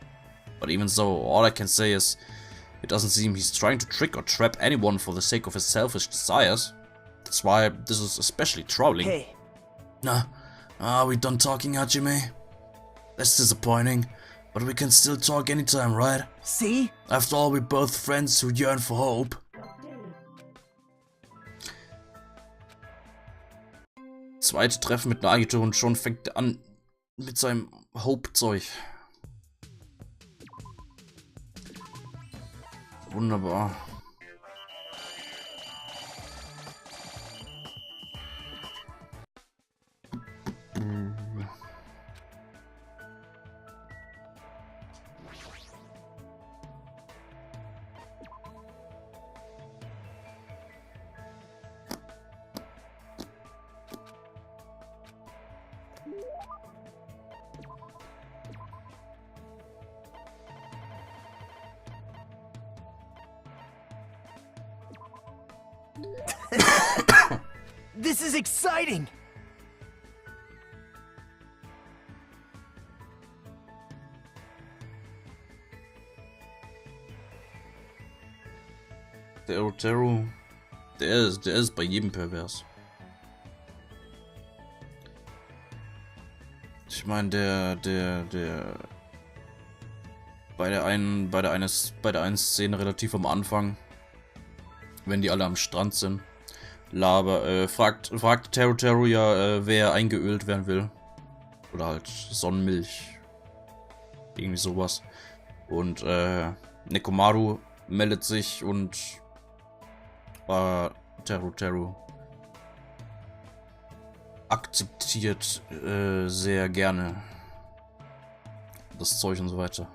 But even so, all I can say is, it doesn't seem he's trying to trick or trap anyone for the sake of his selfish desires. That's why this is especially troubling. Hey. Nah, are we done talking, Hajime? That's disappointing, but we can still talk anytime, right? See? After all, we're both friends who yearn for hope. Zweite Treffen mit Nagito und schon fängt er an mit seinem Hope-Zeug. Wunderbar. This is exciting! Der Otero, der ist bei jedem pervers. Ich meine, bei der einen Szene relativ am Anfang, wenn die alle am Strand sind, fragt Teru ja, wer eingeölt werden will. Oder halt Sonnenmilch. Irgendwie sowas. Und Nekomaru meldet sich und Teru akzeptiert sehr gerne das Zeug und so weiter.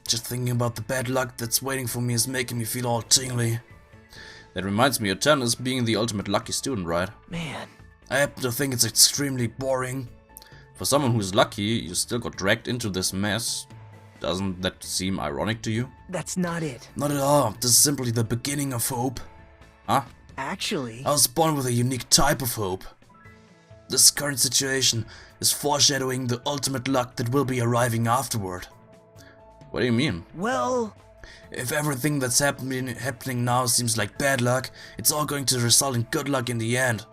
Just thinking about the bad luck that's waiting for me is making me feel all tingly. That reminds me, your turn is being the ultimate lucky student, right? Man. I happen to think it's extremely boring. For someone who's lucky, you still got dragged into this mess. Doesn't that seem ironic to you? That's not it. Not at all. This is simply the beginning of hope. Huh? Actually... I was born with a unique type of hope. This current situation is foreshadowing the ultimate luck that will be arriving afterward. What do you mean? Well... If everything that's happening now seems like bad luck, it's all going to result in good luck in the end.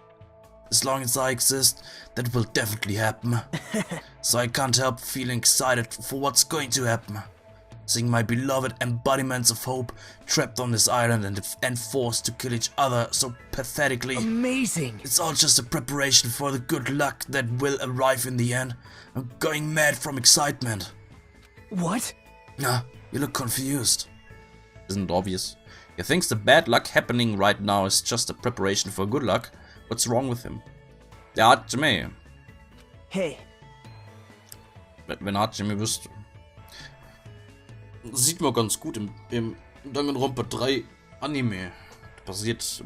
As long as I exist, that will definitely happen. So I can't help feeling excited for what's going to happen. Seeing my beloved embodiments of hope trapped on this island and forced to kill each other so pathetically. Amazing! It's all just a preparation for the good luck that will arrive in the end. I'm going mad from excitement. What? Nah, you look confused. Isn't it obvious? He thinks the bad luck happening right now is just a preparation for good luck. What's wrong with him? Der Hajime. Hey. Wenn Hajime wüsste. Sieht man ganz gut im Danganronpa 3 Anime. Passiert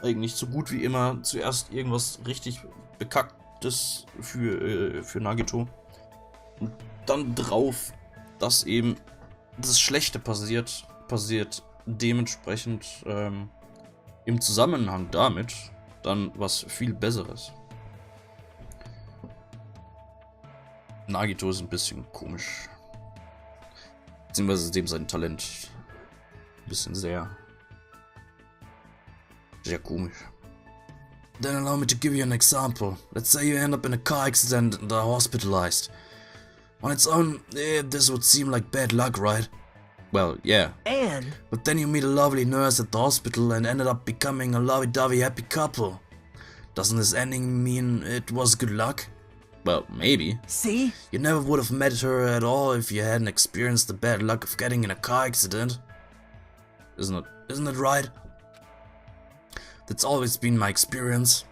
eigentlich so gut wie immer zuerst irgendwas richtig Bekacktes für Nagito. Und dann drauf, dass eben das Schlechte passiert dementsprechend im Zusammenhang damit dann was viel Besseres. Nagito ist ein bisschen komisch. Beziehungsweise dem sein Talent ein bisschen sehr komisch. Then allow me to give you an example. Let's say you end up in a car accident and are hospitalized. On its own, this would seem like bad luck, right? Well, yeah. And? But then you meet a lovely nurse at the hospital and ended up becoming a lovey-dovey happy couple. Doesn't this ending mean it was good luck? Well, maybe. See? You never would have met her at all if you hadn't experienced the bad luck of getting in a car accident. Isn't it right? That's always been my experience.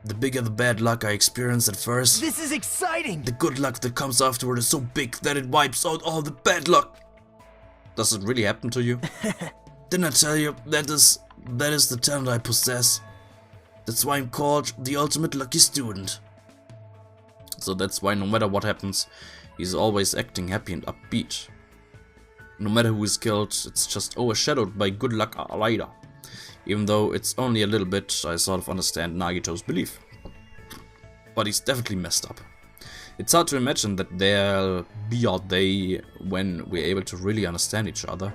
The bigger the bad luck I experienced at first, This is exciting! the good luck that comes afterward is so big that it wipes out all the bad luck. Does it really happen to you? Didn't I tell you that is the talent I possess? That's why I'm called the ultimate lucky student. So that's why no matter what happens, he's always acting happy and upbeat. No matter who is killed, it's just overshadowed by good luck later. Even though it's only a little bit, I sort of understand Nagito's belief. But he's definitely messed up. It's hard to imagine that there'll be a day when we're able to really understand each other.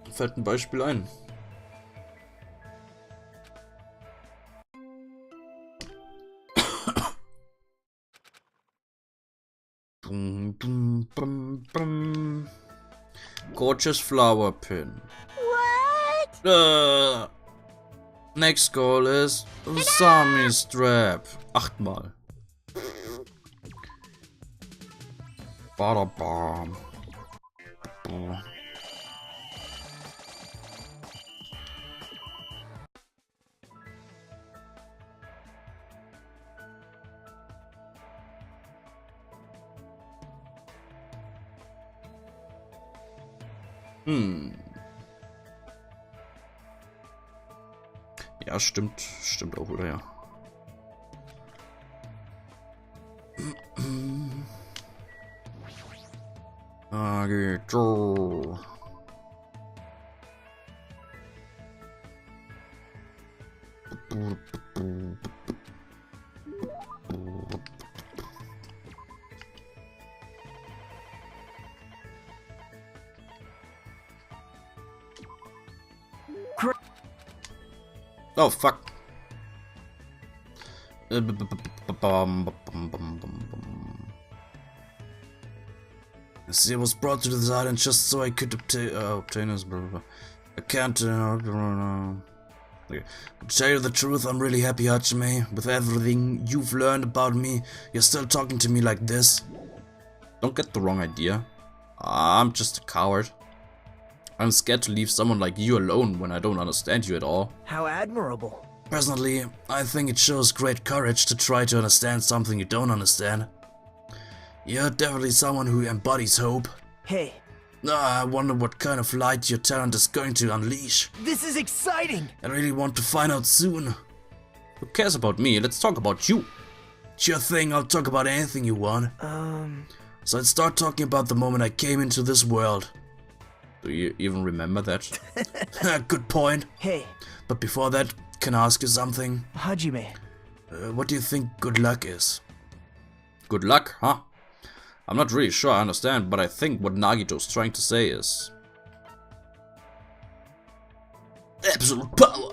Mir fällt ein Beispiel ein. Gorgeous flower pin. What? Next goal is Sami strap. 8-mal. Badabam. Ja, stimmt. Stimmt auch wieder, ja. Nagito. Oh, fuck. See, I was brought to this island just so I could obtain his blah, blah, blah. I can't okay. To tell you the truth, I'm really happy, Hachime. With everything you've learned about me, you're still talking to me like this. Don't get the wrong idea. I'm just a coward. I'm scared to leave someone like you alone when I don't understand you at all. How admirable. Personally, I think it shows great courage to try to understand something you don't understand. You're definitely someone who embodies hope. Hey. I wonder what kind of light your talent is going to unleash. This is exciting! I really want to find out soon. Who cares about me? Let's talk about you. Sure thing, I'll talk about anything you want. So let's start talking about the moment I came into this world. Do you even remember that? Good point. Hey. But before that, can I ask you something? Hajime. What do you think good luck is? Good luck, huh? I'm not really sure I understand, but I think what Nagito's trying to say is... absolute power!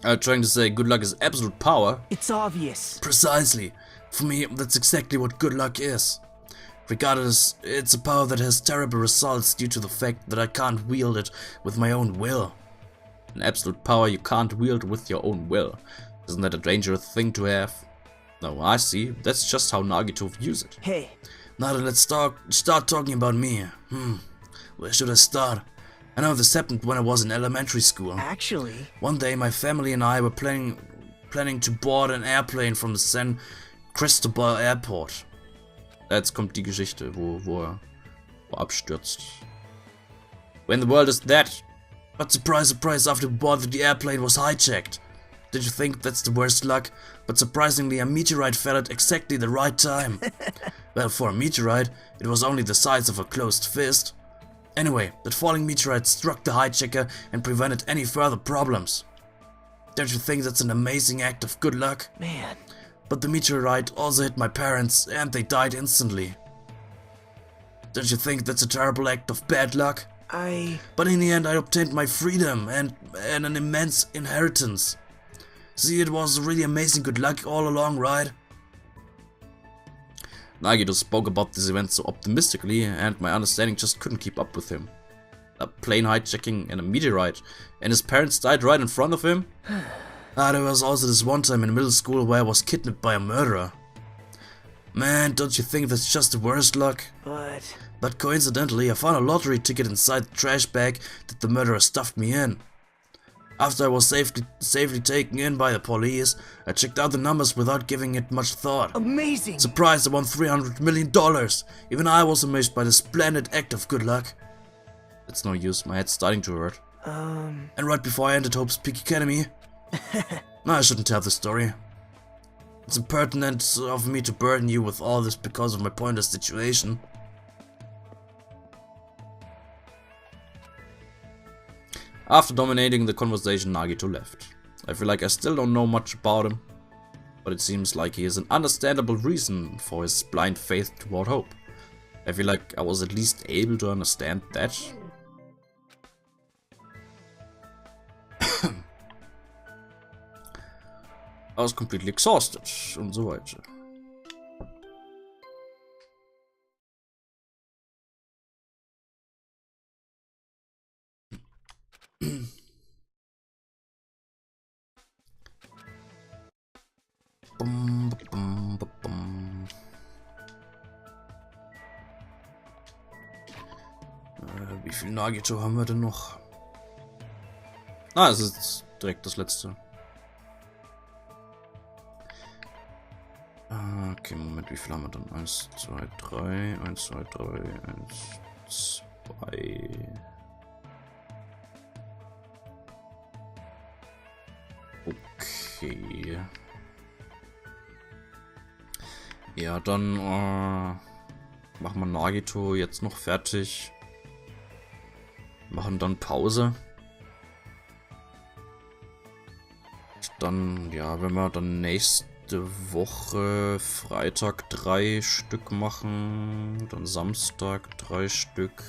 I'm trying to say good luck is absolute power. It's obvious. Precisely. For me, that's exactly what good luck is. Regardless, it's a power that has terrible results due to the fact that I can't wield it with my own will. An absolute power you can't wield with your own will. Isn't that a dangerous thing to have? No, I see. That's just how Nagito views it. Hey. Now then, let's start talking about me. Where should I start? I know this happened when I was in elementary school. Actually... One day, my family and I were planning to board an airplane from the San Cristobal Airport. Jetzt kommt die Geschichte, wo er abstürzt. When the world is that. But surprise, surprise, after we boarded the airplane was hijacked. Did you think that's the worst luck? But surprisingly, a meteorite fell at exactly the right time. Well, for a meteorite, it was only the size of a closed fist. Anyway, that falling meteorite struck the hijacker and prevented any further problems. Don't you think that's an amazing act of good luck? Man. But the meteorite also hit my parents and they died instantly. Don't you think that's a terrible act of bad luck? But in the end I obtained my freedom and an immense inheritance. See, it was really amazing good luck all along, right? Nagito spoke about this event so optimistically and my understanding just couldn't keep up with him. A plane hijacking and a meteorite, and his parents died right in front of him? There was also this one time in middle school where I was kidnapped by a murderer. Man, don't you think that's just the worst luck? But coincidentally, I found a lottery ticket inside the trash bag that the murderer stuffed me in. After I was safely taken in by the police, I checked out the numbers without giving it much thought. Amazing! Surprised, I won $300 million! Even I was amazed by the splendid act of good luck. It's no use, my head's starting to hurt. And right before I entered Hope's Peak Academy... No, I shouldn't tell the story. It's impertinent of me to burden you with all this because of my pointless situation. After dominating the conversation, Nagito left. I feel like I still don't know much about him, but it seems like he has an understandable reason for his blind faith toward Hope. I feel like I was at least able to understand that. I was completely exhausted und so weiter. Wie viel Nagito haben wir denn noch? Es ist direkt das letzte. Okay, Moment, wie viel haben wir dann? 1, 2, 3, 1, 2, 3, 1, Okay. Ja, dann machen wir Nagito jetzt noch fertig. Machen dann Pause. Dann, ja, wenn wir dann nächste Woche Freitag 3 Stück machen, dann Samstag 3 Stück.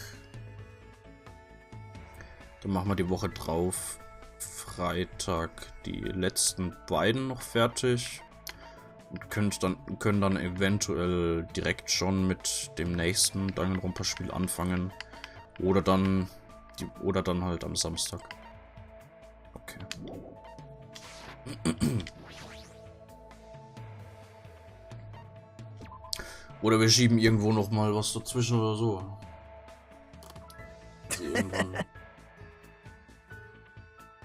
Dann machen wir die Woche drauf Freitag die letzten beiden noch fertig. Und können dann eventuell direkt schon mit dem nächsten Danganronpa-Spiel anfangen. Oder dann halt am Samstag. Okay. Oder wir schieben irgendwo noch mal was dazwischen oder so. Also irgendwann.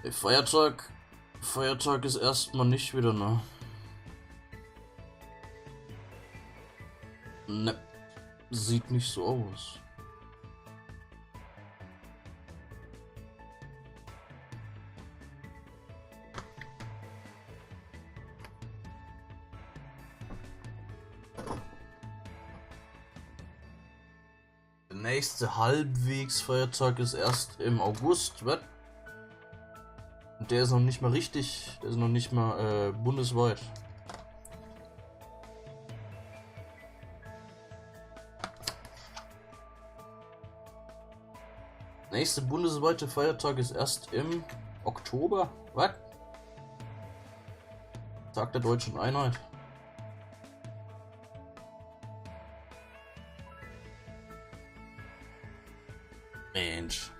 Ey, Feiertag ist erstmal nicht wieder, ne? Ne, sieht nicht so aus. Der nächste Halbwegs-Feiertag ist erst im August, was? Und der ist noch nicht mal richtig, der ist noch nicht mal bundesweit. Nächste bundesweite Feiertag ist erst im Oktober. Was? Tag der Deutschen Einheit. Mensch.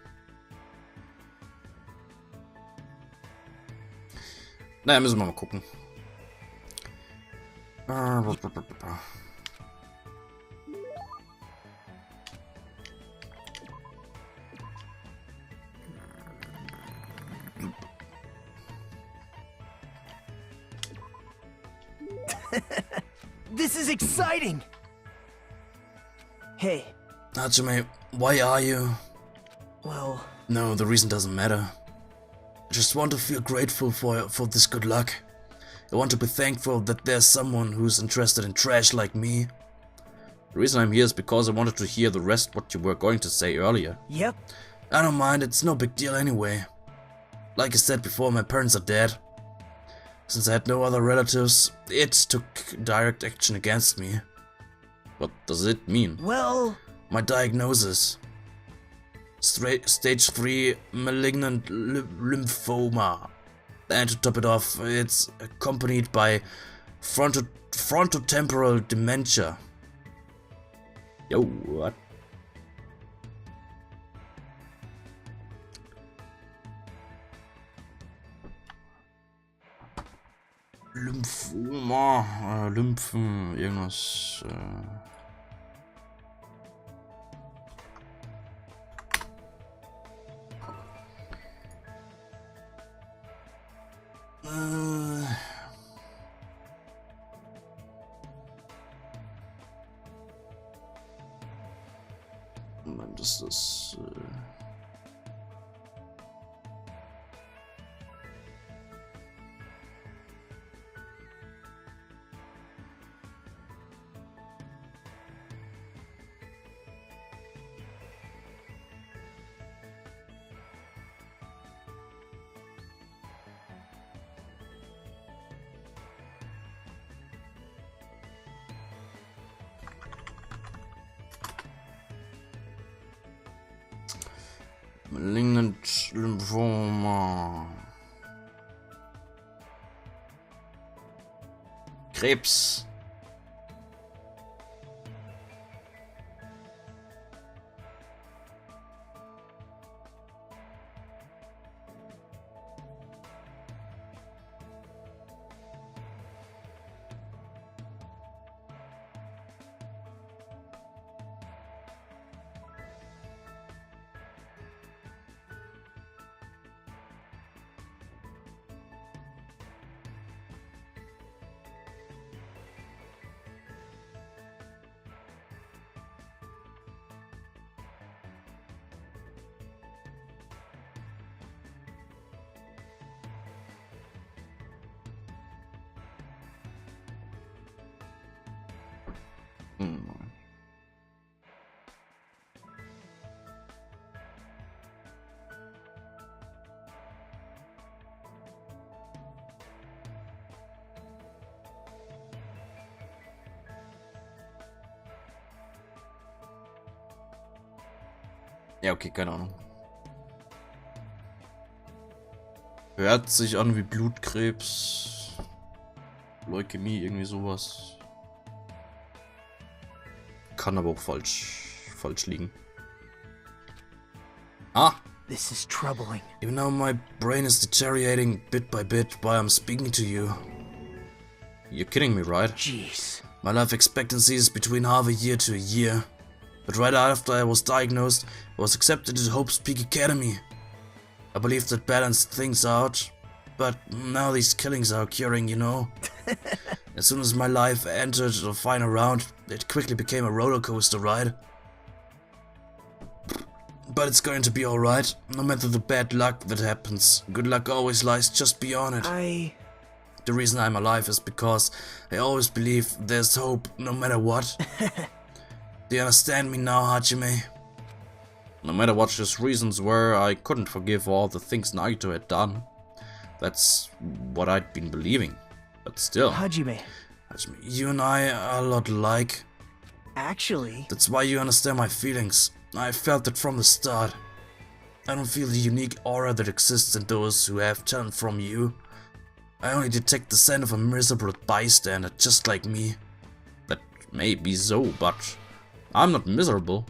Naja, müssen wir mal gucken. This is exciting! Hey, Hajime, why are you? well, No, the reason doesn't matter. I just want to feel grateful for this good luck. I want to be thankful that there's someone who's interested in trash like me. The reason I'm here is because I wanted to hear the rest what you were going to say earlier. yep. I don't mind, it's no big deal anyway. Like I said before, my parents are dead. Since I had no other relatives, it took direct action against me. What does it mean? Well, My diagnosis. Stage 3 malignant lymphoma. And to top it off, it's accompanied by frontotemporal dementia. Yo, what? Lymphoma, Lymphen, irgendwas. Moment, ist das. Malignant Lymphoma. Krebs. Hm. Ja, okay, keine Ahnung. Hört sich an wie Blutkrebs, Leukämie, irgendwie sowas. Kann aber auch falsch liegen. Ah! This is troubling. Even though my brain is deteriorating bit by bit while I'm speaking to you. You're kidding me, right? Jeez. My life expectancy is between half a year to a year. But right after I was diagnosed, I was accepted to Hope's Peak Academy. I believe that balanced things out, but now these killings are occurring, you know. As soon as my life entered the final round, it quickly became a roller coaster ride. But it's going to be alright, no matter the bad luck that happens. Good luck always lies just beyond it. The reason I'm alive is because I always believe there's hope, no matter what. Do you understand me now, Hajime? No matter what his reasons were, I couldn't forgive all the things Nagito had done. That's what I'd been believing. But still... Hajime, you and I are a lot alike. actually... That's why you understand my feelings. I felt it from the start. I don't feel the unique aura that exists in those who have talent from you. I only detect the scent of a miserable bystander just like me. That may be so, but I'm not miserable.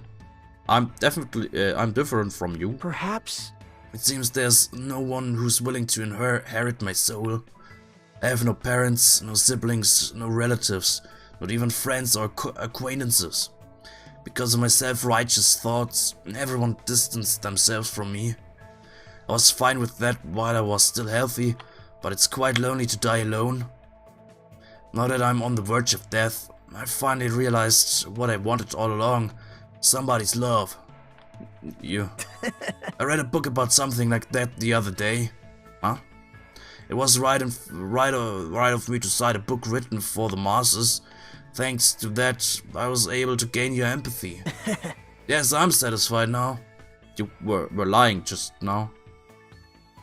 I'm different from you. Perhaps... It seems there's no one who's willing to inherit my soul. I have no parents, no siblings, no relatives, not even friends or acquaintances. Because of my self-righteous thoughts, everyone distanced themselves from me. I was fine with that while I was still healthy, but it's quite lonely to die alone. Now that I'm on the verge of death, I finally realized what I wanted all along. Somebody's love. You. I read a book about something like that the other day. Huh? It was right of me to cite a book written for the masses. Thanks to that, I was able to gain your empathy. Yes, I'm satisfied now. You were lying just now.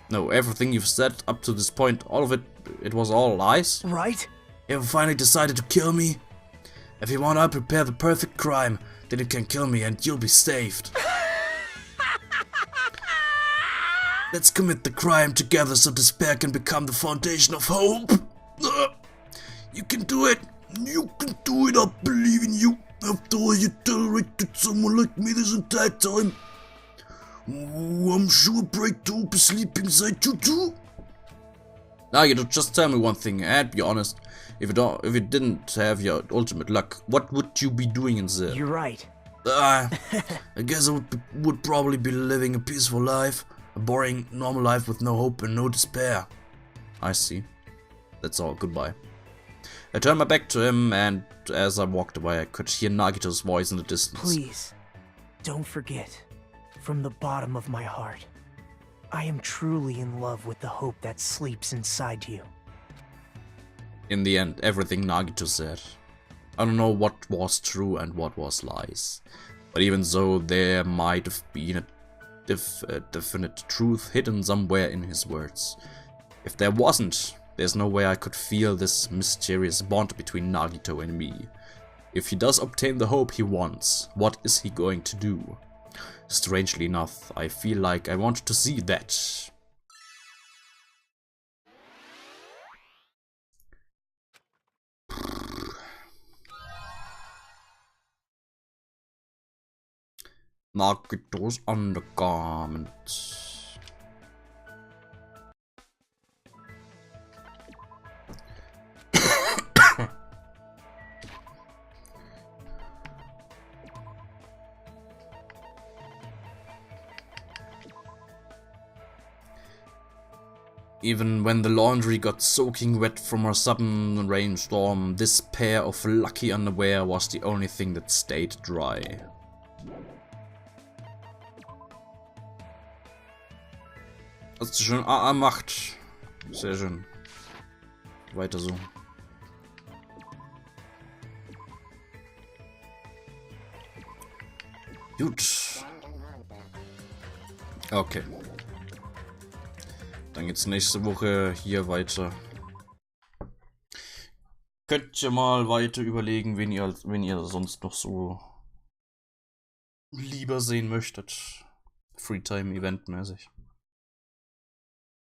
No, everything you've said up to this point, all of it, it was all lies? Right? You have finally decided to kill me? If you want, I'll prepare the perfect crime. Then you can kill me and you'll be saved. Let's commit the crime together so despair can become the foundation of hope. You can do it. You can do it. I believe in you. After all, you tolerated someone like me this entire time. Oh, I'm sure Breakthrough will be sleeping inside you too. Now you just tell me one thing and be honest. If you didn't have your ultimate luck, what would you be doing instead? You're right. I guess I would probably be living a peaceful life. A boring, normal life with no hope and no despair. I see. That's all. Goodbye. I turned my back to him, and as I walked away, I could hear Nagito's voice in the distance. Please, don't forget. From the bottom of my heart, I am truly in love with the hope that sleeps inside you. In the end, everything Nagito said. I don't know what was true and what was lies. But even so, there might have been a definite truth hidden somewhere in his words. If there wasn't, there's no way I could feel this mysterious bond between Nagito and me. If he does obtain the hope he wants, what is he going to do? Strangely enough, I feel like I want to see that. Nagito's undergarment. Even when the laundry got soaking wet from a sudden rainstorm, this pair of lucky underwear was the only thing that stayed dry. Hast du schon AA macht. Sehr schön. Weiter so. Gut. Okay. Dann geht's nächste Woche hier weiter. Könnt ihr mal weiter überlegen, wen ihr sonst noch so lieber sehen möchtet. Freetime-Event-mäßig.